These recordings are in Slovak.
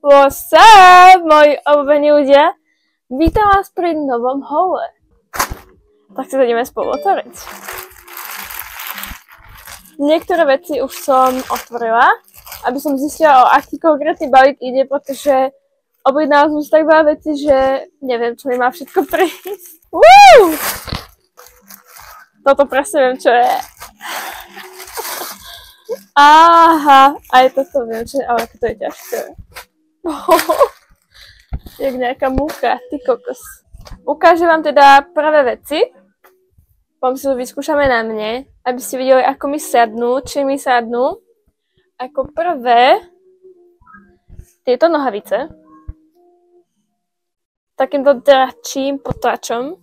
What's up, moji obľúbení ľudia? Vítam vás pri novom haule. Tak si to ideme spolu otvoriť. Niektoré veci už som otvorila, aby som zistila, o aký konkrétny balík ide, pretože objednala som si tak veľa veci, že neviem, čo mi má všetko prísť. Toto presne viem, čo je. Aha, aj toto viem, čo je, ale ako to je ťažké. Jak nejaká múcha, ty kokos. Ukážem vám teda prvé veci. Potom si to vyskúšame na mne, aby ste videli, ako mi sadnú, či mi sadnú. Ako prvé, tieto nohavice. Takýmto dračím potlačom.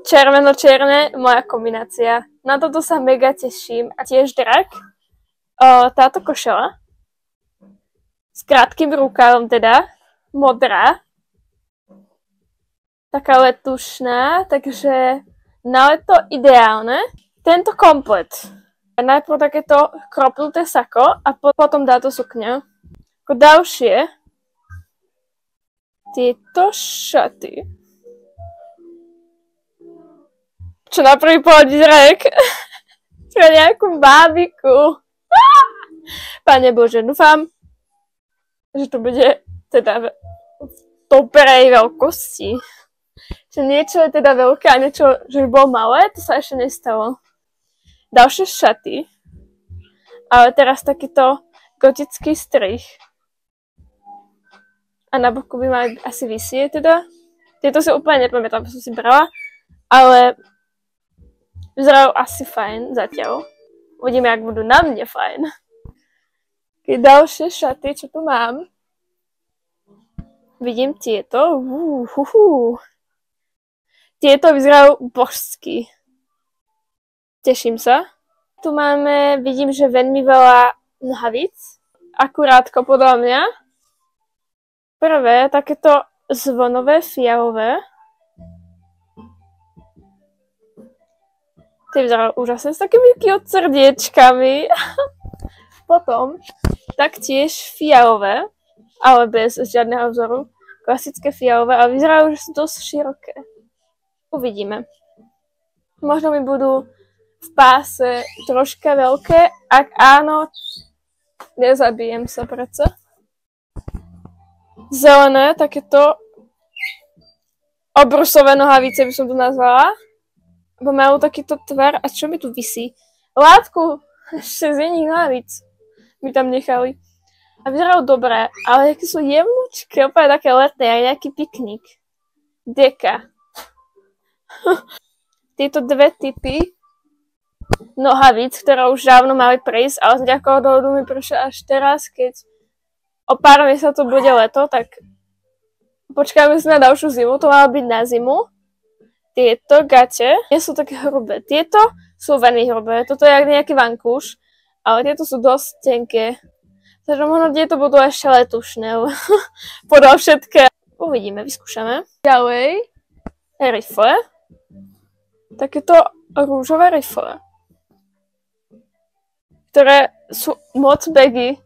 Červeno-čierne, moja kombinácia. Na toto sa mega teším. A tiež drak. Táto košela. S krátkým rukávom teda, modrá, taká letušná, takže na leto ideálne. Tento komplet. Najprv takéto kropnuté sako a potom táto sukňa. Ako ďalšie, tieto šaty. Čo na prvý pohľad vyzerá pre nejakú bábiku. Pane Bože, dúfam, že to bude teda v dobrej veľkosti. Že niečo je teda veľké a niečo, že by bolo malé, to sa ešte nestalo. Ďalšie šaty. Ale teraz takýto gotický strih. A na boku by mali asi visieť teda. Tieto si úplne nepamätám, čo som si brala. Ale vyzerajú asi fajn zatiaľ. Uvidíme, jak budú na mne fajn. Ďalšie šaty, čo tu mám. Vidím tieto. Tieto vyzerajú božsky. Teším sa. Tu máme, vidím, že veľmi veľa nohavíc. Akurátko podľa mňa. Prvé, takéto zvonové fialové. Tie vyzerajú úžasne s takými cute srdiečkami. Potom taktiež fialové, ale bez žiadneho vzoru. Klasické fialové, ale vyzerajú, že sú dosť široké. Uvidíme. Možno mi budú v páse troška veľké. Ak áno, nezabijem sa predsa. Zelené, takéto obrusové nohavice by som tu nazvala. Bo majú takýto tvar. A čo mi tu visí? Látku ešte z iných nohavíc mi tam nechali. A vyzerajú dobré, ale aké sú jemnúčké, úplne také letné, aj nejaký piknik. Deka. Tieto dve typy nohavíc, ktoré už dávno mali prísť, ale z nejakého dôvodu mi prišlo až teraz, keď o pár mesiacov bude leto, tak počkáme si na ďalšiu zimu, to malo byť na zimu. Tieto gate nie sú také hrubé. Tieto sú veľmi hrubé, toto je jak nejaký vankúš. Ale tieto sú dosť tenké. Takže možno tieto budú ešte letušné. Podľa všetké. Uvidíme, vyskúšame. Ďalej. Rifle. Takéto rúžové rifle. Ktoré sú moc baggy.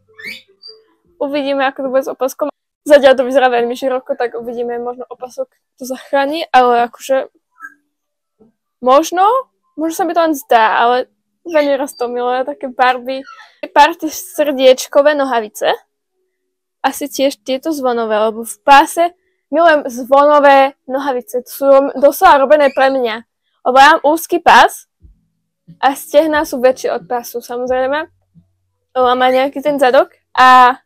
Uvidíme, ako to bude s opaskom. Zatiaľ to vyzerá veľmi široko, tak uvidíme, možno opasok to zachráni. Ale akože možno sa mi to len zdá, ale veľmi roztomilé, také Barbie. Party srdiečkové nohavice. Asi tiež tieto zvonové, lebo v páse milujem zvonové nohavice. To sú doslova robené pre mňa. Lebo ja mám úzky pás a stehná sú väčšie od pásu, samozrejme. Lebo má nejaký ten zadok. A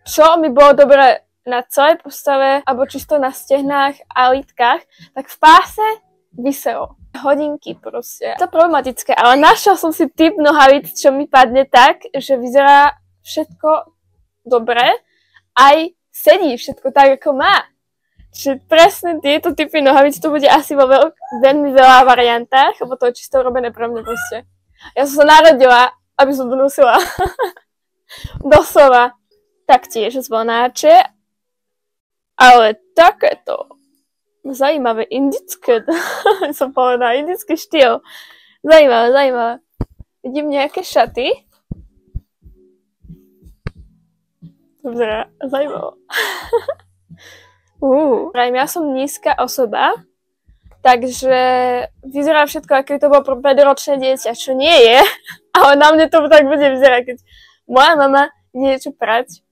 čo mi bolo dobre na celej postave, alebo čisto na stehnách a lítkach, tak v páse viselo. Hodinky proste. To je problematické, ale našla som si typ nohavíc, čo mi padne tak, že vyzerá všetko dobre, aj sedí všetko tak, ako má. Čiže presne tieto typy nohavíc to bude asi vo veľmi veľa variantách, lebo to je čisto robené pre mňa proste. Ja som sa narodila, aby som to nosila. Doslova. Taktiež zvonáče, ale takéto zajímavé, indické, som povedala, indický štýl. Zajímavé. Vidím nejaké šaty. Dobre, zajímavé. Ja som nízka osoba, takže vyzerá všetko, ako to bolo pre 5-ročné dieťa, čo nie je, ale na mne to tak bude vyzerať, keď moja mama ide niečo prať.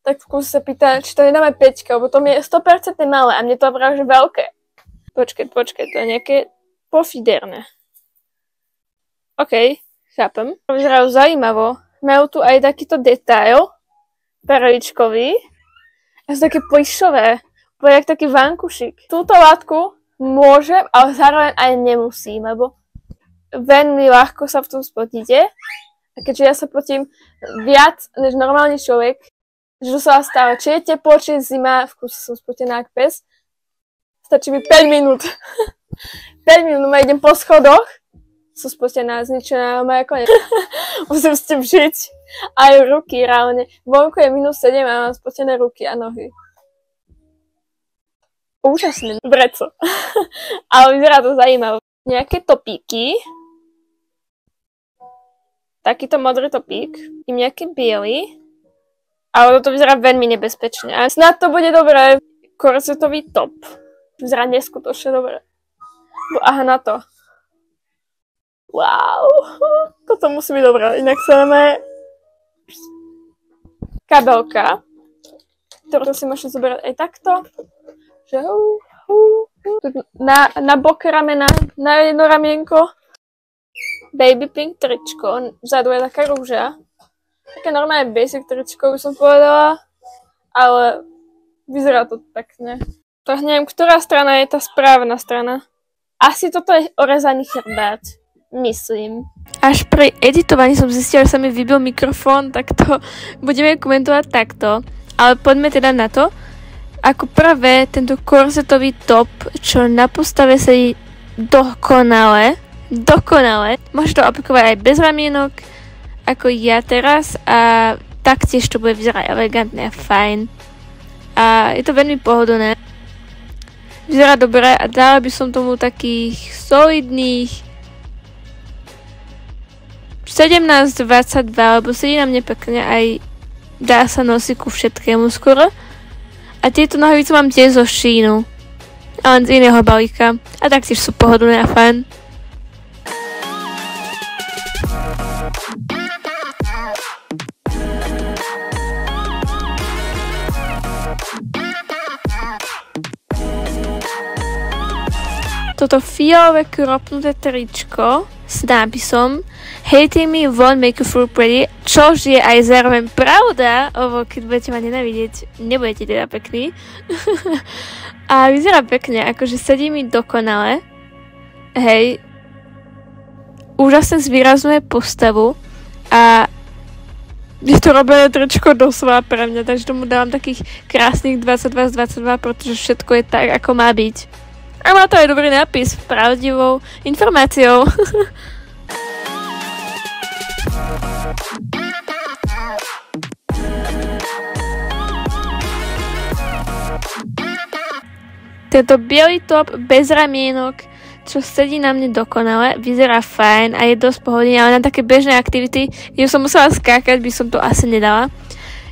Tak v kuse sa pýta, či to nedáme 5, lebo to mi je 100% malé a mne to práve že veľké. Počkej, to je nejaké pofiderné. OK, chápem. Vyzerajú zaujímavo. Majú tu aj takýto detail, perličkový. A sú také plišové, jak taký vankušik. Túto látku môžem, ale zároveň aj nemusím, lebo veľmi ľahko sa v tom spotíte. A keďže ja sa potím viac než normálny človek, že to sa stále, či je teplo, či je zima, v kuse som spotená ako pes, stačí mi 5 minút. 5 minút, no idem po schodoch, som spotená, zničená, moja konec. Musím s tým žiť. Aj ruky, reálne. Vonku je -7 a mám spotené ruky a nohy. Úžasné. Breco. Ale vyzerá to zaujímavé. Nejaké topíky. Takýto modrý topík. I nejaký biely. Ale toto vyzerá veľmi nebezpečne. A snad to bude dobré. Korsetový top. Vyzerá neskutočne dobré. Aha, na to. Wow. Toto musí byť dobré. Inak sa máme kabelka, ktorú si môžem zoberať aj takto. Že na bok ramena, na jedno ramienko. Baby pink tričko. Vzadu je taká rúža. Také normálne basic tričko by som povedala. Ale vyzerá to pekne. Tak neviem, ktorá strana je tá správna strana. Asi toto je orezaný chrbát. Myslím. Až pri editovaní som zistila, že sa mi vybil mikrofón, tak to budeme komentovať takto. Ale poďme teda na to. Ako prvé, tento korsetový top, čo na postave sedí dokonale. Môžeš to aplikovať aj bez ramienok, ako ja teraz. A taktiež to bude vyzerať elegantné a fajn. A je to veľmi pohodlné. Vyzerá dobre a dala by som tomu takých solidných 17-22, lebo sedí na mne pekne, aj dá sa nosiť ku všetkému skoro. A tieto nohavice mám tiež zo Sheinu, ale z iného balíka. A taktiež sú pohodlné a fajn. Toto fialové kropnuté tričko s nápisom Hating me won't make you feel pretty, čož je aj zároveň pravda, lebo keď budete ma nenávidieť, nebudete teda pekný. A vyzerá pekne, akože sedí mi dokonale. Hej, úžasne zvýrazňuje postavu a je to robené tričko doslova pre mňa, takže tomu dávam takých krásnych 22 z 22, pretože všetko je tak, ako má byť. A má to aj dobrý nápis, pravdivou informáciou. Tento biely top bez ramienok, čo sedí na mne dokonale, vyzerá fajn a je dosť pohodlný, ale na také bežné aktivity, kde som musela skákať, by som to asi nedala.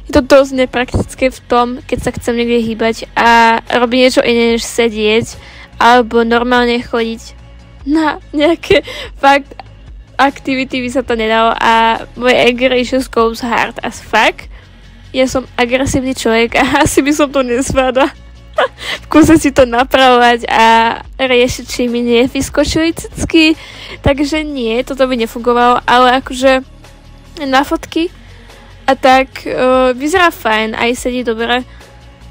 Je to dosť nepraktické v tom, keď sa chcem niekde hýbať a robiť niečo iné, než sedieť, alebo normálne chodiť na nejaké fakt aktivity by sa to nedalo a moje anger issues goes hard as fuck. Ja som agresívny človek a asi by som to nezvládla. V kuse si to napravovať a riešiť, či mi nevyskočili cicky. Takže nie, toto by nefungovalo, ale akože na fotky a tak vyzerá fajn, aj sedí dobre.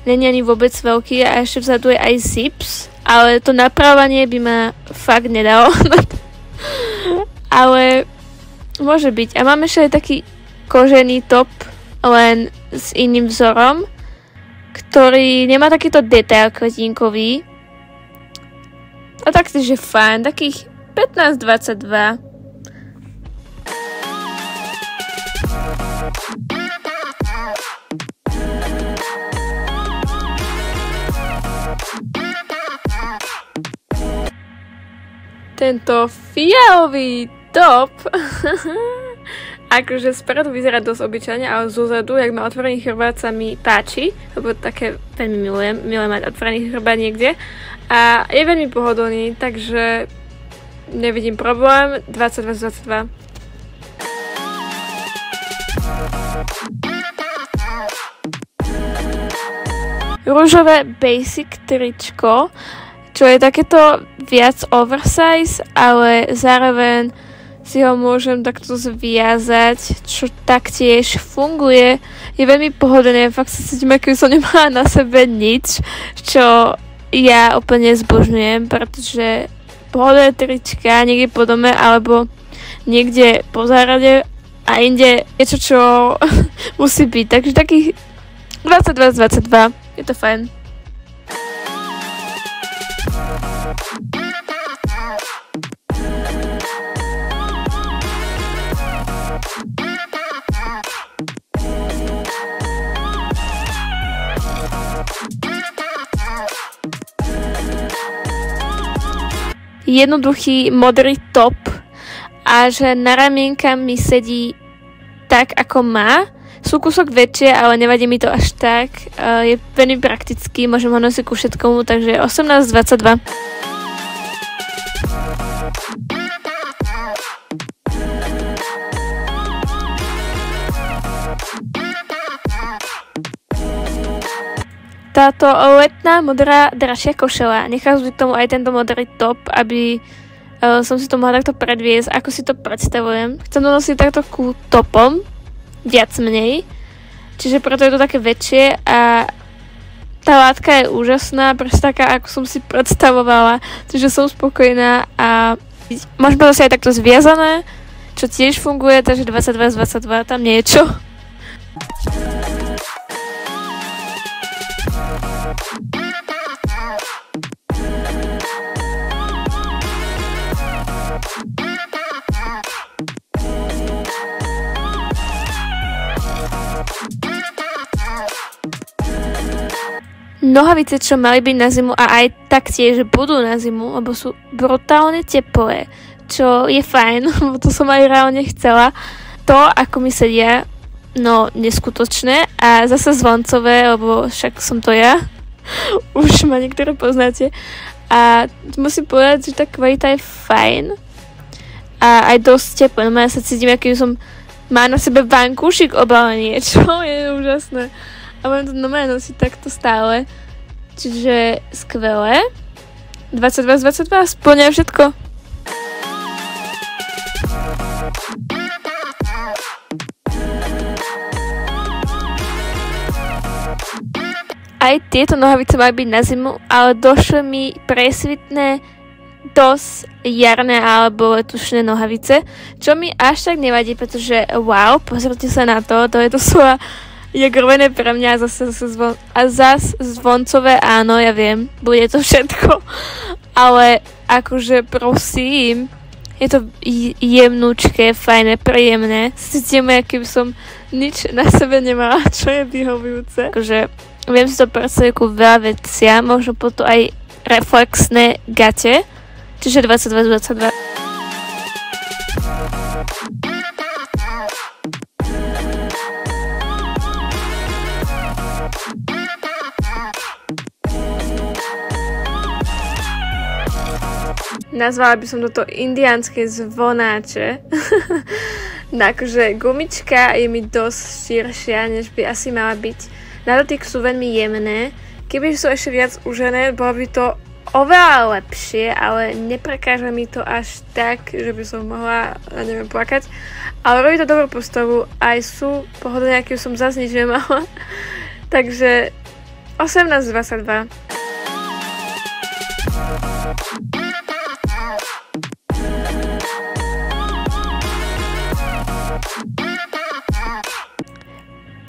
Není ani vôbec veľký a ešte vzadu je aj zips, ale to napravovanie by ma fakt nedalo. Ale môže byť. A mám ešte aj taký kožený top, len s iným vzorom, ktorý nemá takýto detail kvetínkový. A taktiež je fajn, takých 15-22. Tento fialový top. Akože spredu vyzerá dosť obyčajne, ale zozadu, jak má otvorený chrbát, sa mi páči, lebo také veľmi milujem mať otvorený chrbát niekde a je veľmi pohodlný, takže nevidím problém. 22 z 22. Rúžové basic tričko, čo je takéto viac oversize, ale zároveň si ho môžem takto zviazať, čo taktiež funguje. Je veľmi pohodlné, fakt sa cítim, ako som nemala na sebe nič, čo ja úplne zbožňujem, pretože pohodlné trička niekde po dome alebo niekde po zárade a inde niečo, čo musí byť. Takže takých 22 z 22. Je to fajn. Jednoduchý modrý top a že na ramienka mi sedí tak, ako má. Sú kúsok väčšie, ale nevadí mi to až tak. Je veľmi praktický, môžem ho nosiť ku všetkomu, takže 18 z 22. Táto letná modrá dračia košela. Nechám k tomu aj tento modrý top, aby som si to mohla takto predviesť, ako si to predstavujem. Chcem to nosiť takto ku topom, viac menej. Čiže preto je to také väčšie a tá látka je úžasná, proste taká, ako som si predstavovala. Čiže som spokojná a môžeme to si aj takto zviazané, čo tiež funguje, takže 22 z 22, tam nie je čo. Nohavice, čo mali byť na zimu a aj taktiež budú na zimu, lebo sú brutálne teplé, čo je fajn, lebo to som aj reálne chcela. To, ako mi sedia, no neskutočné a zase zvoncové, lebo však som to ja. Už ma niektoré poznáte. A musím povedať, že tá kvalita je fajn a aj dosť teplé. No ja sa cítim, aký som má na sebe vankúšik obalený, čo je úžasné. A budem to normálne nosiť takto stále. Čiže skvelé. 22 z 22, splňa všetko. Aj tieto nohavice majú byť na zimu, ale došlo mi presvitné, dosť jarné alebo letušné nohavice, čo mi až tak nevadí, pretože wow, pozrite sa na to, je to slova je grovené pre mňa a zas zvoncové, áno, ja viem, bude to všetko, ale akože prosím, je to jemnúčké, fajné, príjemné, cítim, akým som nič na sebe nemala, čo je vyhovujúce. Akože viem si to predstaviť ku veľa vecia, možno potom aj reflexné gate, čiže 22 z 22. Nazvala by som toto indiánske zvonáče. Takže gumička je mi dosť širšia, než by asi mala byť. Na dotyk sú veľmi jemné. Keby sú ešte viac užené, bolo by to oveľa lepšie, ale neprekáža mi to až tak, že by som mohla, neviem, plakať. Ale robí to dobrú postavu, aj sú pohodlné, aký som zase nič nemala. Takže 18 z 22.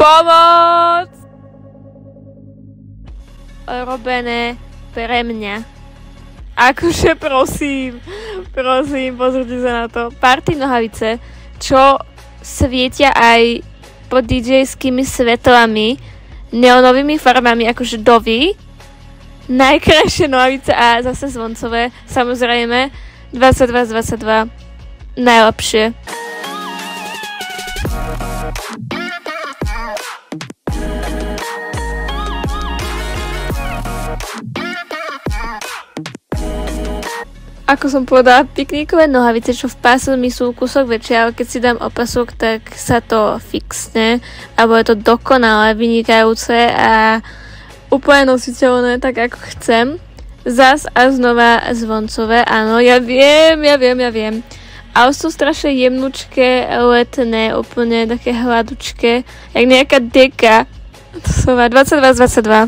Pomoc! Robené pre mňa. Akože prosím, pozrite sa na to. Party nohavice, čo svietia aj pod DJ-skými svetlami, neonovými farbami, akože dovy. Najkrajšie nohavice a zase zvoncové, samozrejme, 22 z 22. najlepšie. Ako som povedala, pikníkové nohavice, čo v páse mi sú kúsok väčšie, ale keď si dám opasok, tak sa to fixne. Alebo je to dokonalé, vynikajúce a úplne nositeľné, tak ako chcem. Zas a znova zvoncové, áno, ja viem. Ale sú strašne jemnučké, letné, úplne také hladučké, jak nejaká deka. To sú 22 z 22.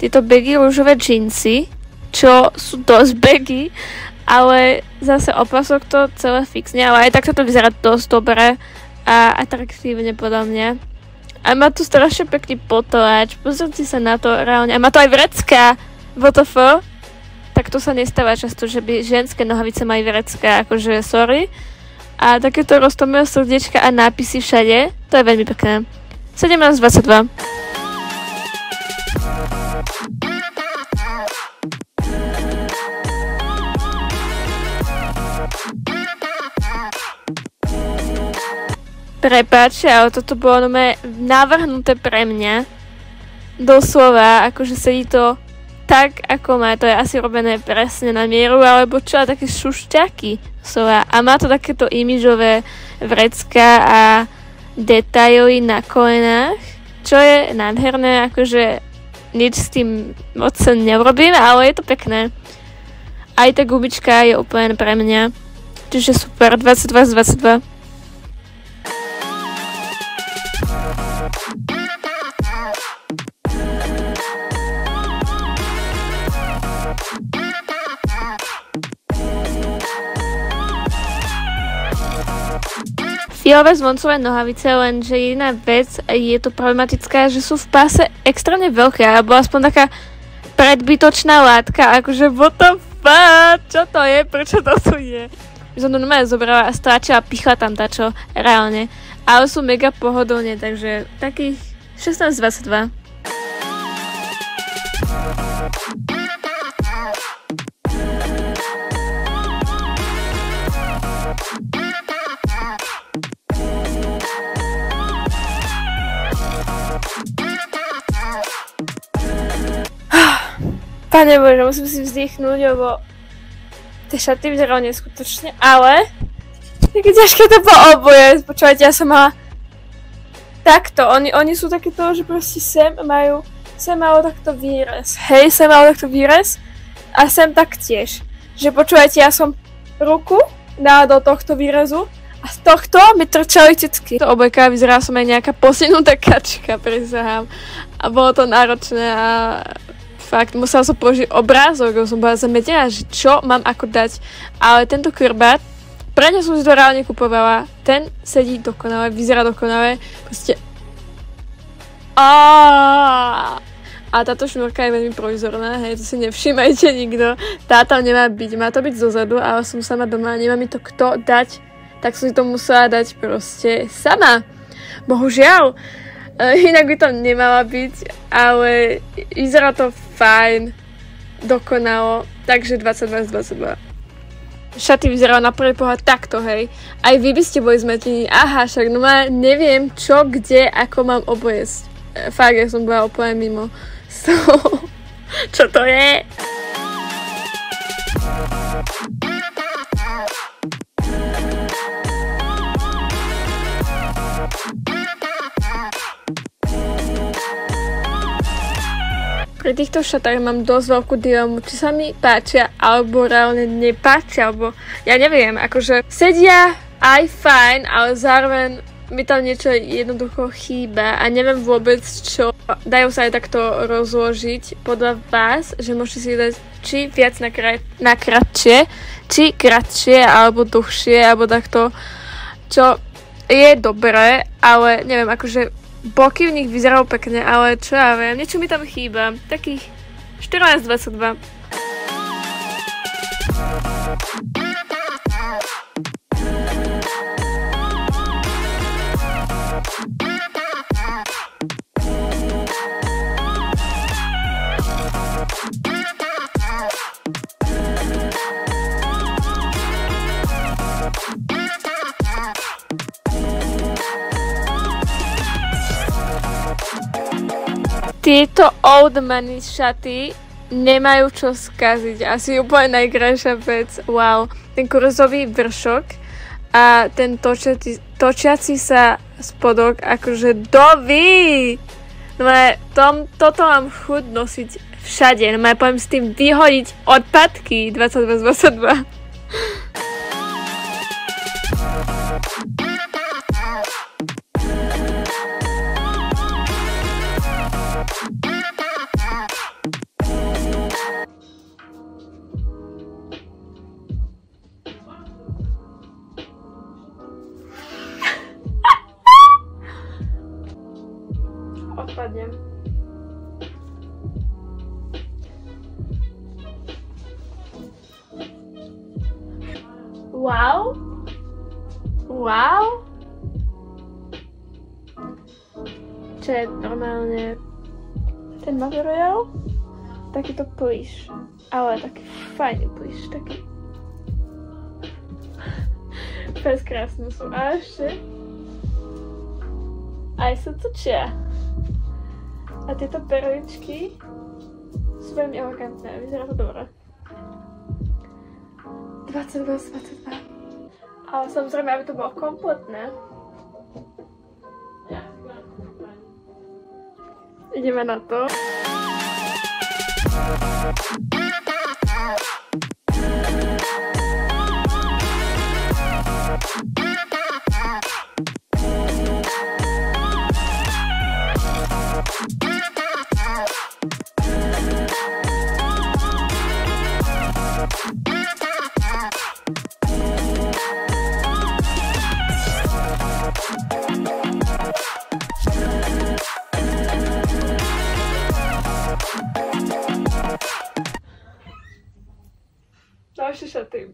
Tieto bagy rúžové džínsy, čo sú dosť bagy, ale zase opasok to celé fixne, ale aj takto to vyzerá dosť dobre a atraktívne podľa mňa. A má tu strašne pekný potovač, pozrite sa na to reálne. A má to aj vrecká, WTF. Tak to sa nestáva často, že by ženské nohavice majú vrecká, akože sorry. A takéto roztomilé srdiečka a nápisy všade, to je veľmi pekné. 17:22. Prepáč, ale toto bolo navrhnuté pre mňa. Doslova, akože sedí to tak, ako má. To je asi robené presne na mieru, alebo čo, a také šušťaky. A má to takéto imidžové vrecká a detaily na kolenách, čo je nádherné, akože nič s tým moc neurobím, ale je to pekné. Aj tá gubička je úplne pre mňa. Čiže super, 22/22. Fialové zvoncové nohavice, lenže jediná vec je to problematická, že sú v páse extrémne veľké, alebo aspoň taká predbytočná látka, akože what the fuck, čo to je, prečo to tu je? Som to normálne zobrala a stráčila, pichla tam tačo, reálne, ale sú mega pohodlne, takže takých 16:22. Pane Bože, musím si vzdychnúť, lebo tie šaty vyzerajú neskutočne, ale také ťažké to po oboje. Počúvajte, ja som mala takto, oni sú takéto, že proste sem malo takto výrez, hej, sem malo takto výrez a sem taktiež. Že počúvajte, ja som ruku dala do tohto výrezu a z tohto mi trčali tecky. To obleka vyzerala som aj nejaká posunutá kačka, prisahám. A bolo to náročné a fakt, musela som použiť obrázok, lebo som bola zametená, že čo mám ako dať. Ale tento krbát, pre ne som si to reálne kupovala, ten sedí dokonale, vyzerá dokonale, proste. A táto šnúrka je veľmi provizorná, hej, to si nevšímajte nikto. Tá tam nemá byť, má to byť zozadu, ale som sama doma, nemá mi to kto dať, tak som si to musela dať proste sama. Bohužiaľ. Inak by to nemala byť, ale vyzerá to fajn, dokonalo, takže 22/22. Šaty vyzerajú na prvý pohľad takto, hej. Aj vy by ste boli zmetení, aha, však no neviem čo, kde, ako mám obliecť. Fakt, ja som bola úplne mimo z toho, čo to je. Pri týchto šatách mám dosť veľkú dilemu, či sa mi páčia, alebo reálne nepáčia, alebo ja neviem, akože sedia aj fajn, ale zároveň mi tam niečo jednoducho chýba a neviem vôbec čo. Dajú sa aj takto rozložiť podľa vás, že môžete si dať či viac na kratšie, či kratšie, alebo dlhšie, alebo takto, čo je dobré, ale neviem, akože boky v nich vyzerajú pekne, ale čo ja viem, niečo mi tam chýba. Takých 14/22. Tieto Old Money šaty nemajú čo skaziť. Asi úplne najkrajšia vec. Wow. Ten kurzový vršok a ten točiaci sa spodok, akože doví. No toto mám chuť nosiť všade. No ja poviem s tým vyhodiť odpadky 22. Odpadnem. Wow. Wow. Čo je normálne ten materiál? Takýto plíš. Ale taký fajný plíš. Taký pes krásne sú. A ešte aj sa točia. A tieto perličky sú veľmi elegantné, vyzerá to dobré. 22. Ale samozrejme, aby to bolo kompletné. Ideme na to. Ďalšie šaty.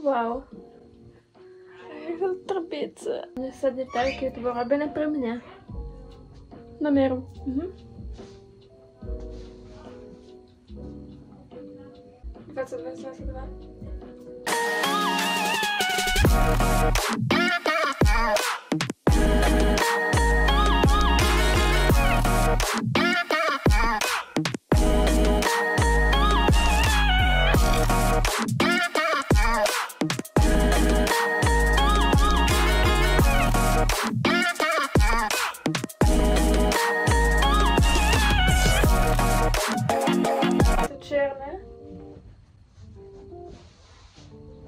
Wow. Jak to trpiece. Mne sadne tak, keď to bolo robené pre mňa. Na mieru. 22. Čierne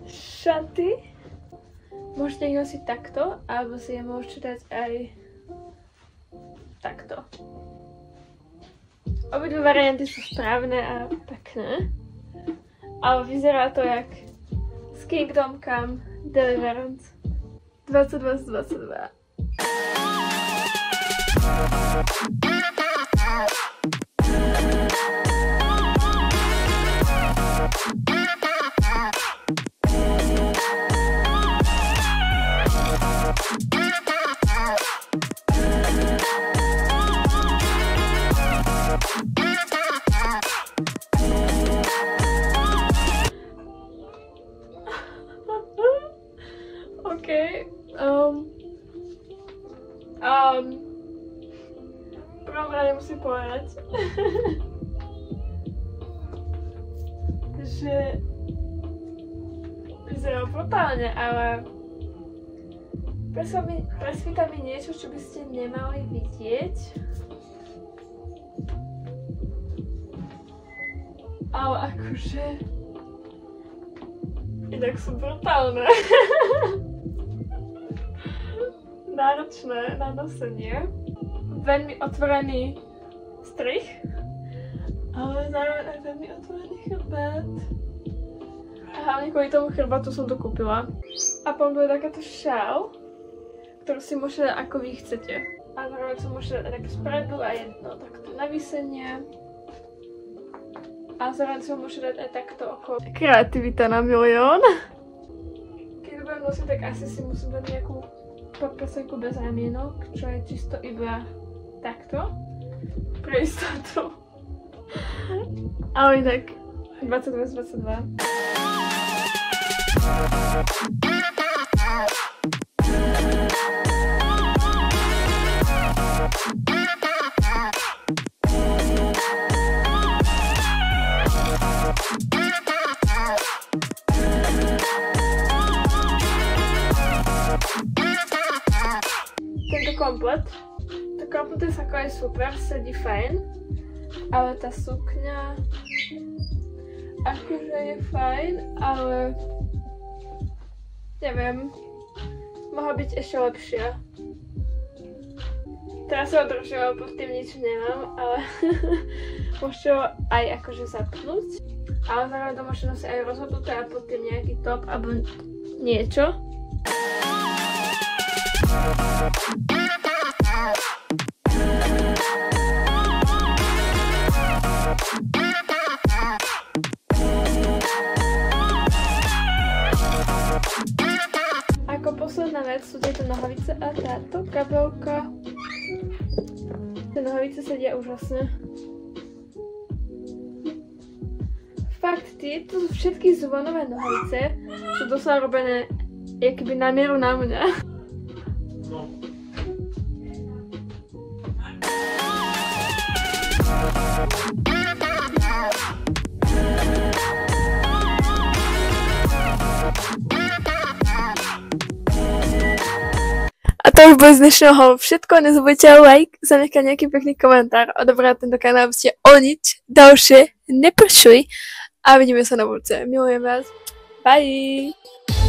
šaty môžete ich nosiť takto, alebo si je môžete dať aj takto. Obidve varianty sú správne a pekné, ale vyzerá to jak z Kingdom Come Deliverance 2022. V prvom rade musím povedať, že vyzerá brutálne, ale presvíta mi niečo, čo by ste nemali vidieť. Ale akože inak sú brutálne. Náročné na nosenie. Veľmi otvorený strih, ale zároveň aj veľmi otvorený chrbát. A hlavne kvôli tomu chrbatu som to kúpila. A potom je takáto šál, ktorú si môžete dať ako vy chcete. A zároveň sa môžete dať tak spredu a jedno takto na vysenie. A zároveň sa môžete dať aj takto okolo. Kreativita na milión. Keď to budem nosiť, tak asi si musím dať nejakú podpasenku bez ramienok, čo je čisto iba takto, pre istotu. Ale inak 22. komplet. To kropnuté sako je super, sedí fajn. Ale tá sukňa akože je fajn, ale neviem, mohla byť ešte lepšia. Teraz sa održila, pod tým nič nemám, ale môžete ho aj akože zapnúť. Ale zároveň to môžete nosiť aj rozhodnuté a pod tým nejaký top alebo niečo. Ako posledná vec sú tieto nohavice a táto kabelka. Tie nohavice sedia úžasne. Fakt, tieto všetky zvonové nohavice sú doslova robené jakoby na mieru na mňa. A to už bude z dnešného všetko. Nezabudnite like, zanechať nejaký pekný komentár, odobrať tento kanál, aby ste o nič ďalšie neprišli. A vidíme sa na budúce. Milujem vás. Bye!